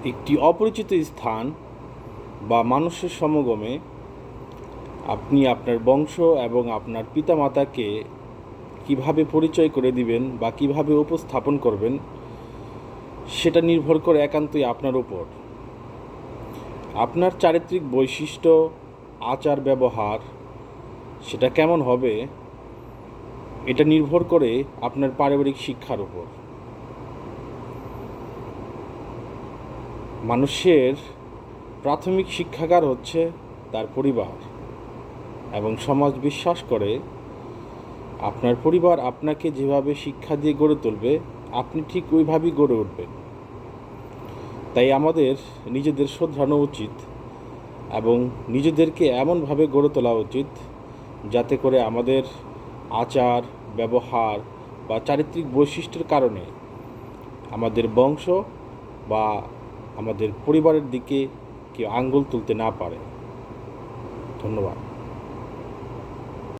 একটি অপরিচিত স্থান বা মানুষের সমাগমে আপনি আপনার বংশ এবং আপনার পিতামাতাকে কিভাবে পরিচয় করে দিবেন বা কিভাবে উপস্থাপন করবেন, সেটা নির্ভর করে একান্তই আপনার উপর। আপনার চারিত্রিক বৈশিষ্ট্য, আচার ব্যবহার সেটা কেমন হবে, এটা নির্ভর করে আপনার পারিবারিক শিক্ষার উপর। মানুষের প্রাথমিক শিক্ষাগার হচ্ছে তার পরিবার, এবং সমাজ বিশ্বাস করে আপনার পরিবার আপনাকে যেভাবে শিক্ষা দিয়ে গড়ে তুলবে, আপনি ঠিক ওইভাবেই গড়ে উঠবেন। তাই আমাদের নিজেদের শোধরানো উচিত এবং নিজেদেরকে এমনভাবে গড়ে তোলা উচিত যাতে করে আমাদের আচার ব্যবহার বা চারিত্রিক বৈশিষ্ট্যের কারণে আমাদের বংশ বা আমাদের পরিবারের দিকে কেউ আঙ্গুল তুলতে না পারে। ধন্যবাদ।